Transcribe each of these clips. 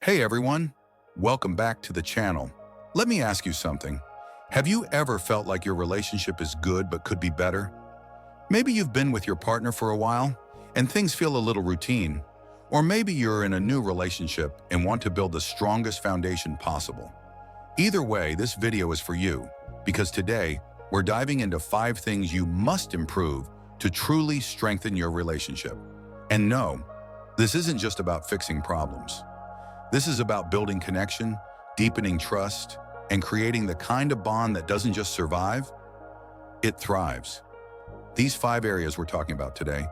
Hey everyone, welcome back to the channel. Let me ask you something. Have you ever felt like your relationship is good but could be better? Maybe you've been with your partner for a while and things feel a little routine. Or maybe you're in a new relationship and want to build the strongest foundation possible. Either way, this video is for you because today we're diving into 5 things you must improve to truly strengthen your relationship. And no, this isn't just about fixing problems. This is about building connection, deepening trust, and creating the kind of bond that doesn't just survive, it thrives. These 5 areas we're talking about today,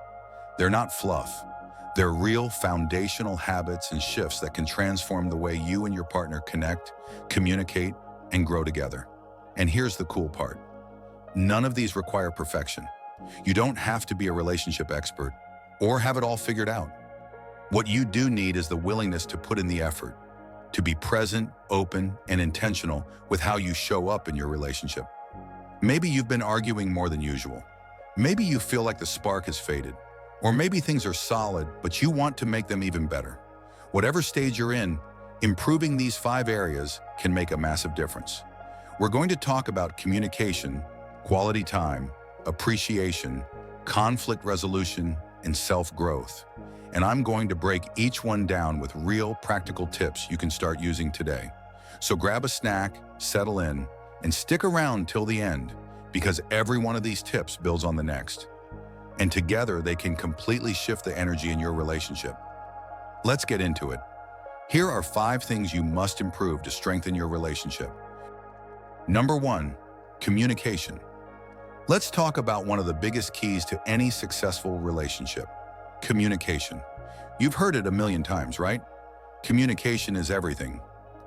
they're not fluff. They're real foundational habits and shifts that can transform the way you and your partner connect, communicate, and grow together. And here's the cool part. None of these require perfection. You don't have to be a relationship expert or have it all figured out. What you do need is the willingness to put in the effort, to be present, open, and intentional with how you show up in your relationship. Maybe you've been arguing more than usual. Maybe you feel like the spark has faded. Or maybe things are solid, but you want to make them even better. Whatever stage you're in, improving these 5 areas can make a massive difference. We're going to talk about communication, quality time, appreciation, conflict resolution, and self-growth. And I'm going to break each one down with real practical tips you can start using today. So grab a snack, settle in, and stick around till the end, because every one of these tips builds on the next. And together they can completely shift the energy in your relationship. Let's get into it. Here are 5 things you must improve to strengthen your relationship. Number 1, communication. Let's talk about one of the biggest keys to any successful relationship. Communication. You've heard it a million times, right? Communication is everything.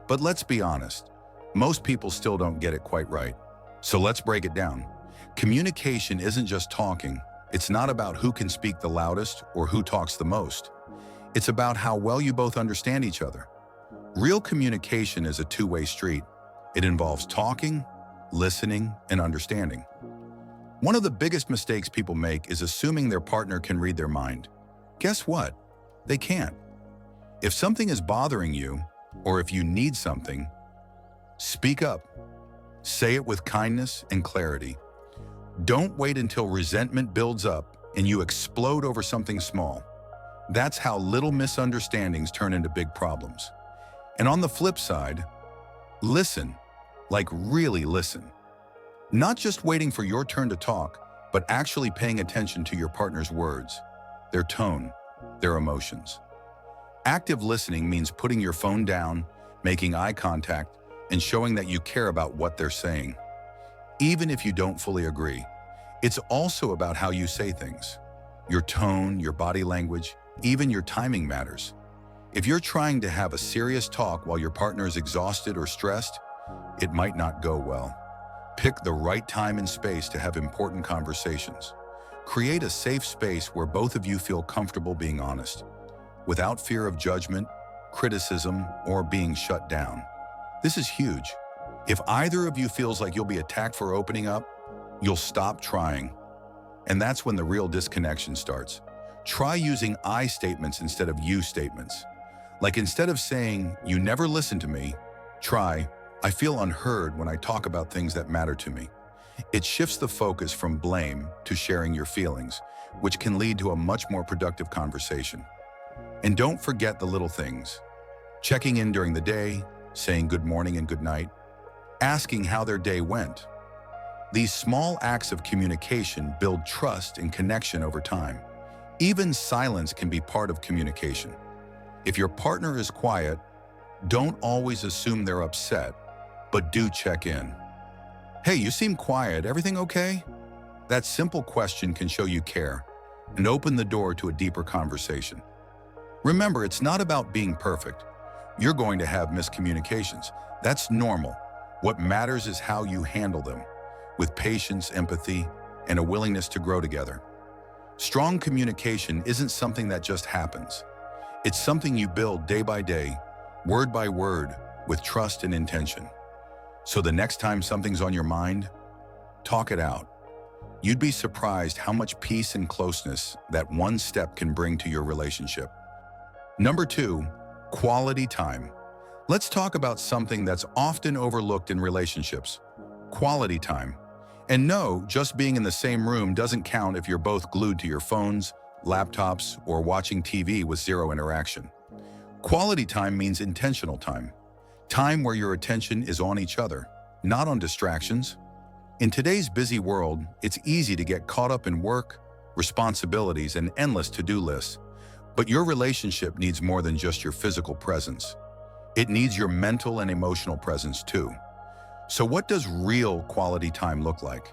But let's be honest, most people still don't get it quite right. So let's break it down. Communication isn't just talking. It's not about who can speak the loudest or who talks the most. It's about how well you both understand each other. Real communication is a two-way street. It involves talking, listening, and understanding. One of the biggest mistakes people make is assuming their partner can read their mind. Guess what? They can't. If something is bothering you, or if you need something, speak up. Say it with kindness and clarity. Don't wait until resentment builds up and you explode over something small. That's how little misunderstandings turn into big problems. And on the flip side, listen, like really listen. Not just waiting for your turn to talk, but actually paying attention to your partner's words, their tone, their emotions. Active listening means putting your phone down, making eye contact, and showing that you care about what they're saying. Even if you don't fully agree, it's also about how you say things. Your tone, your body language, even your timing matters. If you're trying to have a serious talk while your partner is exhausted or stressed, it might not go well. Pick the right time and space to have important conversations. Create a safe space where both of you feel comfortable being honest, without fear of judgment, criticism, or being shut down. This is huge. If either of you feels like you'll be attacked for opening up, you'll stop trying. And that's when the real disconnection starts. Try using I statements instead of you statements. Like instead of saying, "You never listen to me," try, "I feel unheard when I talk about things that matter to me." It shifts the focus from blame to sharing your feelings, which can lead to a much more productive conversation. And don't forget the little things. Checking in during the day, saying good morning and good night, asking how their day went. These small acts of communication build trust and connection over time. Even silence can be part of communication. If your partner is quiet, don't always assume they're upset, but do check in. "Hey, you seem quiet. Everything okay?" That simple question can show you care and open the door to a deeper conversation. Remember, it's not about being perfect. You're going to have miscommunications. That's normal. What matters is how you handle them, with patience, empathy, and a willingness to grow together. Strong communication isn't something that just happens. It's something you build day by day, word by word, with trust and intention. So the next time something's on your mind, talk it out. You'd be surprised how much peace and closeness that one step can bring to your relationship. Number 2, Quality time. Let's talk about something that's often overlooked in relationships. Quality time. And no, just being in the same room doesn't count if you're both glued to your phones, laptops, or watching TV with zero interaction. Quality time means intentional time. Time where your attention is on each other, not on distractions. In today's busy world, it's easy to get caught up in work, responsibilities, and endless to-do lists. But your relationship needs more than just your physical presence. It needs your mental and emotional presence too. So what does real quality time look like?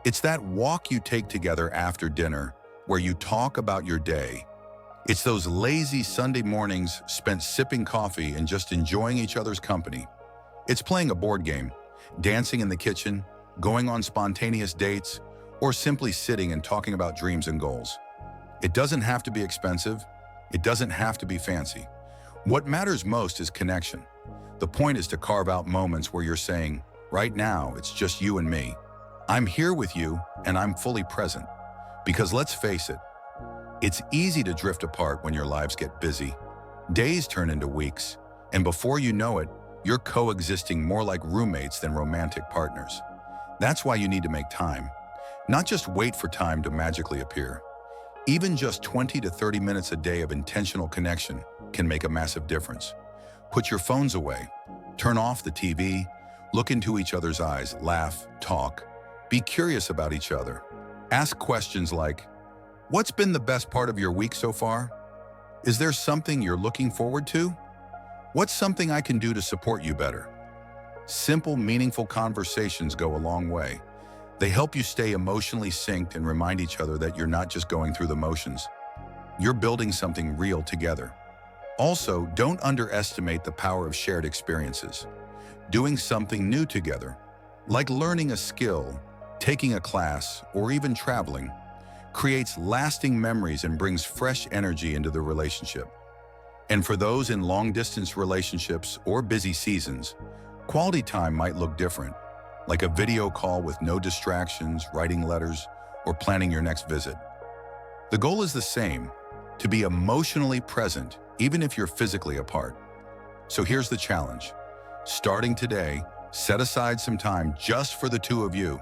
It's that walk you take together after dinner, where you talk about your day. It's those lazy Sunday mornings spent sipping coffee and just enjoying each other's company. It's playing a board game, dancing in the kitchen, going on spontaneous dates, or simply sitting and talking about dreams and goals. It doesn't have to be expensive. It doesn't have to be fancy. What matters most is connection. The point is to carve out moments where you're saying, right now, it's just you and me. I'm here with you and I'm fully present. Because let's face it, it's easy to drift apart when your lives get busy. Days turn into weeks, and before you know it, you're coexisting more like roommates than romantic partners. That's why you need to make time. Not just wait for time to magically appear. Even just 20 to 30 minutes a day of intentional connection can make a massive difference. Put your phones away, turn off the TV, look into each other's eyes, laugh, talk, be curious about each other. Ask questions like, what's been the best part of your week so far? Is there something you're looking forward to? What's something I can do to support you better? Simple, meaningful conversations go a long way. They help you stay emotionally synced and remind each other that you're not just going through the motions. You're building something real together. Also, don't underestimate the power of shared experiences. Doing something new together, like learning a skill, taking a class, or even traveling, creates lasting memories and brings fresh energy into the relationship. And for those in long-distance relationships or busy seasons, quality time might look different, like a video call with no distractions, writing letters, or planning your next visit. The goal is the same, to be emotionally present, even if you're physically apart. So here's the challenge. Starting today, set aside some time just for the two of you,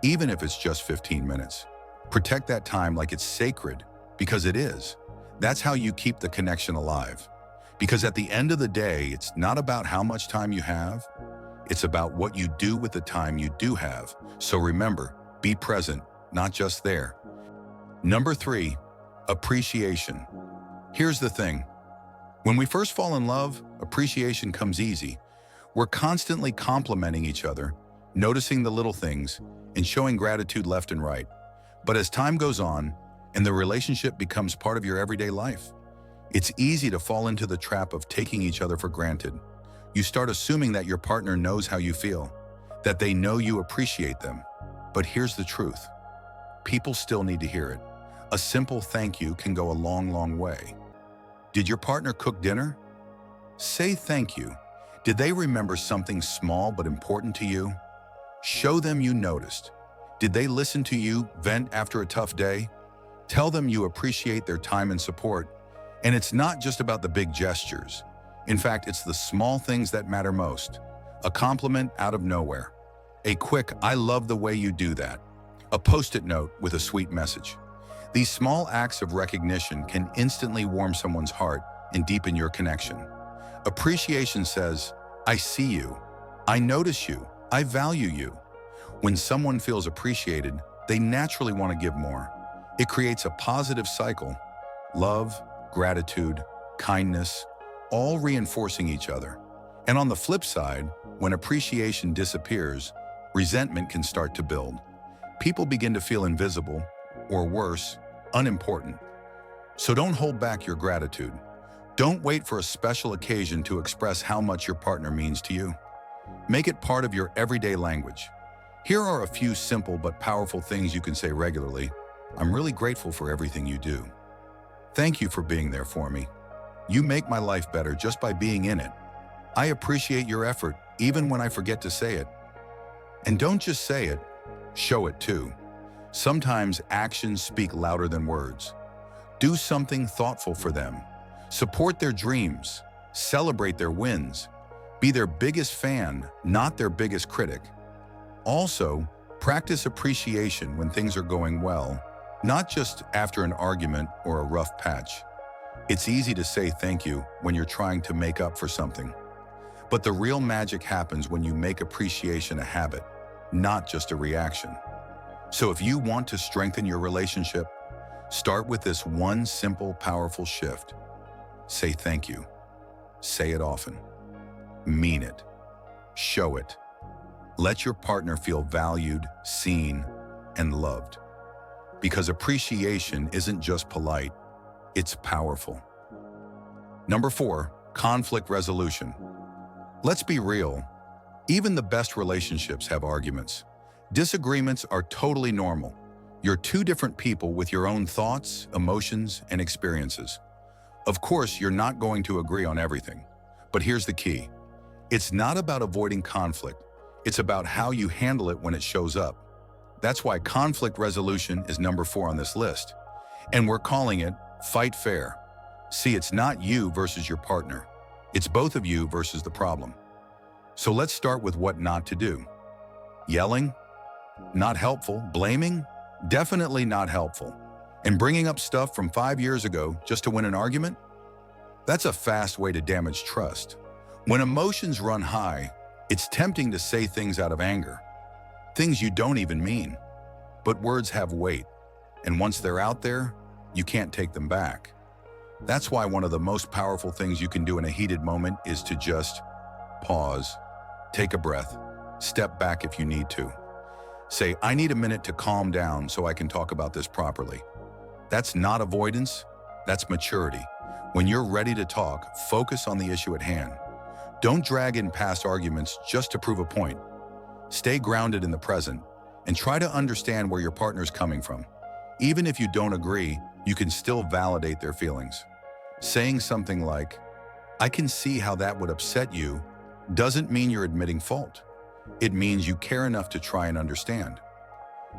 even if it's just 15 minutes. Protect that time like it's sacred, because it is. That's how you keep the connection alive. Because at the end of the day, it's not about how much time you have, it's about what you do with the time you do have. So remember, be present, not just there. Number 3, appreciation. Here's the thing. When we first fall in love, appreciation comes easy. We're constantly complimenting each other, noticing the little things, and showing gratitude left and right. But as time goes on, and the relationship becomes part of your everyday life, it's easy to fall into the trap of taking each other for granted. You start assuming that your partner knows how you feel, that they know you appreciate them. But here's the truth. People still need to hear it. A simple thank you can go a long, long way. Did your partner cook dinner? Say thank you. Did they remember something small but important to you? Show them you noticed. Did they listen to you vent after a tough day? Tell them you appreciate their time and support. And it's not just about the big gestures. In fact, it's the small things that matter most. A compliment out of nowhere. A quick, I love the way you do that. A post-it note with a sweet message. These small acts of recognition can instantly warm someone's heart and deepen your connection. Appreciation says, I see you. I notice you. I value you. When someone feels appreciated, they naturally want to give more. It creates a positive cycle. Love, gratitude, kindness, all reinforcing each other. And on the flip side, when appreciation disappears, resentment can start to build. People begin to feel invisible, or worse, unimportant. So don't hold back your gratitude. Don't wait for a special occasion to express how much your partner means to you. Make it part of your everyday language. Here are a few simple but powerful things you can say regularly. I'm really grateful for everything you do. Thank you for being there for me. You make my life better just by being in it. I appreciate your effort, even when I forget to say it. And don't just say it, show it too. Sometimes actions speak louder than words. Do something thoughtful for them. Support their dreams. Celebrate their wins. Be their biggest fan, not their biggest critic. Also, practice appreciation when things are going well, not just after an argument or a rough patch. It's easy to say thank you when you're trying to make up for something. But the real magic happens when you make appreciation a habit, not just a reaction. So if you want to strengthen your relationship, start with this one simple, powerful shift. Say thank you. Say it often. Mean it. Show it. Let your partner feel valued, seen, and loved. Because appreciation isn't just polite, it's powerful. Number 4, conflict resolution. Let's be real. Even the best relationships have arguments. Disagreements are totally normal. You're two different people with your own thoughts, emotions, and experiences. Of course, you're not going to agree on everything. But here's the key. It's not about avoiding conflict. It's about how you handle it when it shows up. That's why conflict resolution is number 4 on this list. And we're calling it Fight Fair. See, it's not you versus your partner. It's both of you versus the problem. So let's start with what not to do. Yelling? Not helpful. Blaming? Definitely not helpful. And bringing up stuff from 5 years ago just to win an argument? That's a fast way to damage trust. When emotions run high, it's tempting to say things out of anger. Things you don't even mean. But words have weight. And once they're out there, you can't take them back. That's why one of the most powerful things you can do in a heated moment is to just pause, take a breath, step back if you need to. Say, I need a minute to calm down so I can talk about this properly. That's not avoidance, that's maturity. When you're ready to talk, focus on the issue at hand. Don't drag in past arguments just to prove a point. Stay grounded in the present and try to understand where your partner's coming from. Even if you don't agree, you can still validate their feelings. Saying something like, I can see how that would upset you, doesn't mean you're admitting fault. It means you care enough to try and understand.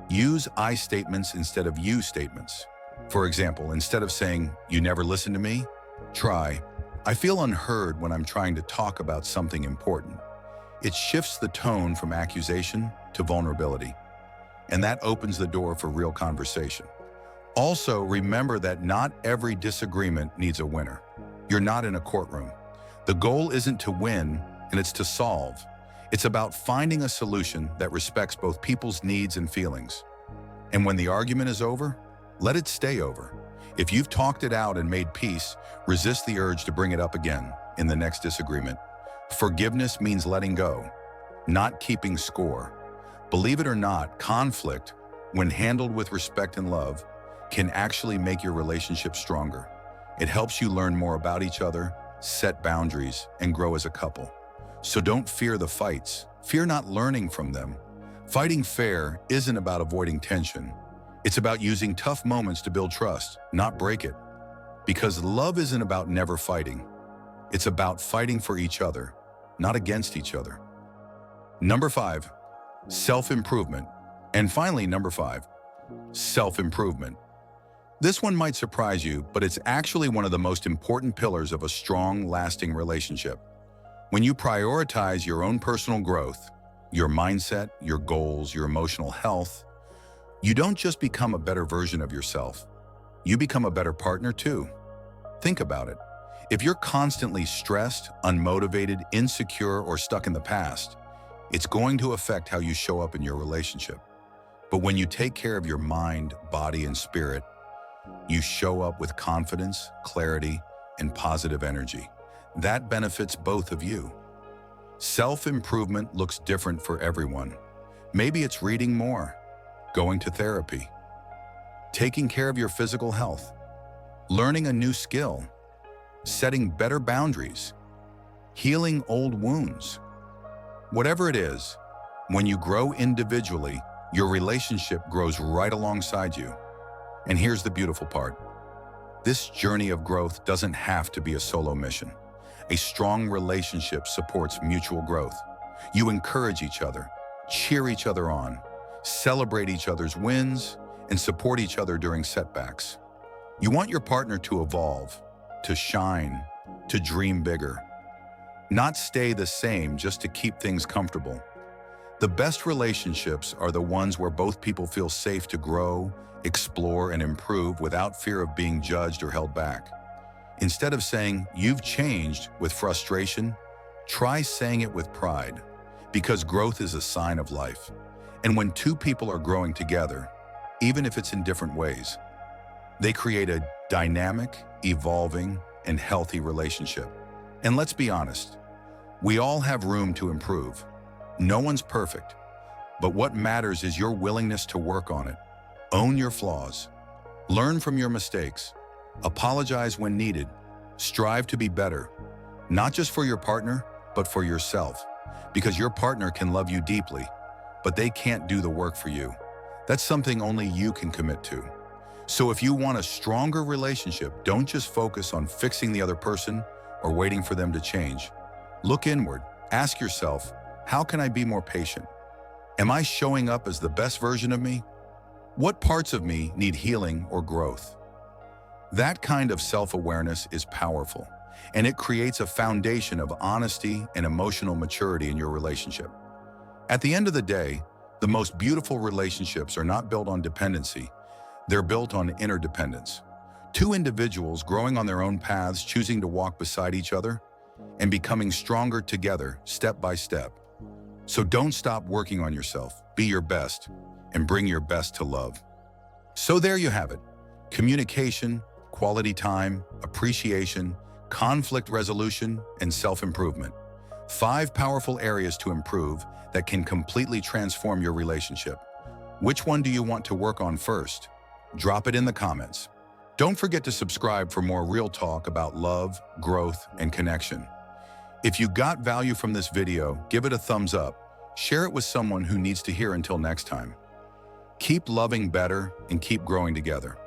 Use I statements instead of you statements. For example, instead of saying, you never listen to me, try, I feel unheard when I'm trying to talk about something important. It shifts the tone from accusation to vulnerability, and that opens the door for real conversation. Also, remember that not every disagreement needs a winner. You're not in a courtroom. The goal isn't to win, and it's to solve. It's about finding a solution that respects both people's needs and feelings. And when the argument is over, let it stay over. If you've talked it out and made peace, resist the urge to bring it up again in the next disagreement. Forgiveness means letting go, not keeping score. Believe it or not, conflict, when handled with respect and love, can actually make your relationship stronger. It helps you learn more about each other, set boundaries, and grow as a couple. So don't fear the fights. Fear not learning from them. Fighting fair isn't about avoiding tension. It's about using tough moments to build trust, not break it. Because love isn't about never fighting. It's about fighting for each other, not against each other. Number 5, self-improvement. And finally, number 5, self-improvement. This one might surprise you, but it's actually one of the most important pillars of a strong, lasting relationship. When you prioritize your own personal growth, your mindset, your goals, your emotional health, you don't just become a better version of yourself, you become a better partner too. Think about it. If you're constantly stressed, unmotivated, insecure, or stuck in the past, it's going to affect how you show up in your relationship. But when you take care of your mind, body, and spirit, you show up with confidence, clarity, and positive energy. That benefits both of you. Self-improvement looks different for everyone. Maybe it's reading more, going to therapy, taking care of your physical health, learning a new skill, setting better boundaries, healing old wounds. Whatever it is, when you grow individually, your relationship grows right alongside you. And here's the beautiful part. This journey of growth doesn't have to be a solo mission. A strong relationship supports mutual growth. You encourage each other, cheer each other on, celebrate each other's wins, and support each other during setbacks. You want your partner to evolve, to shine, to dream bigger. Not stay the same just to keep things comfortable. The best relationships are the ones where both people feel safe to grow, explore, and improve without fear of being judged or held back. Instead of saying, "You've changed," with frustration, try saying it with pride, because growth is a sign of life. And when two people are growing together, even if it's in different ways, they create a dynamic, evolving, and healthy relationship. And let's be honest, we all have room to improve. No one's perfect, but what matters is your willingness to work on it. Own your flaws. Learn from your mistakes. Apologize when needed. Strive to be better, not just for your partner, but for yourself. Because your partner can love you deeply, but they can't do the work for you. That's something only you can commit to. So if you want a stronger relationship, don't just focus on fixing the other person or waiting for them to change. Look inward. Ask yourself, how can I be more patient? Am I showing up as the best version of me? What parts of me need healing or growth? That kind of self-awareness is powerful, and it creates a foundation of honesty and emotional maturity in your relationship. At the end of the day, the most beautiful relationships are not built on dependency. They're built on interdependence. Two individuals growing on their own paths, choosing to walk beside each other and becoming stronger together step by step. So don't stop working on yourself. Be your best and bring your best to love. So there you have it. Communication, quality time, appreciation, conflict resolution, and self-improvement. 5 powerful areas to improve that can completely transform your relationship. Which one do you want to work on first? Drop it in the comments. Don't forget to subscribe for more real talk about love, growth, and connection. If you got value from this video, give it a thumbs up, share it with someone who needs to hear. Until next time, keep loving better and keep growing together.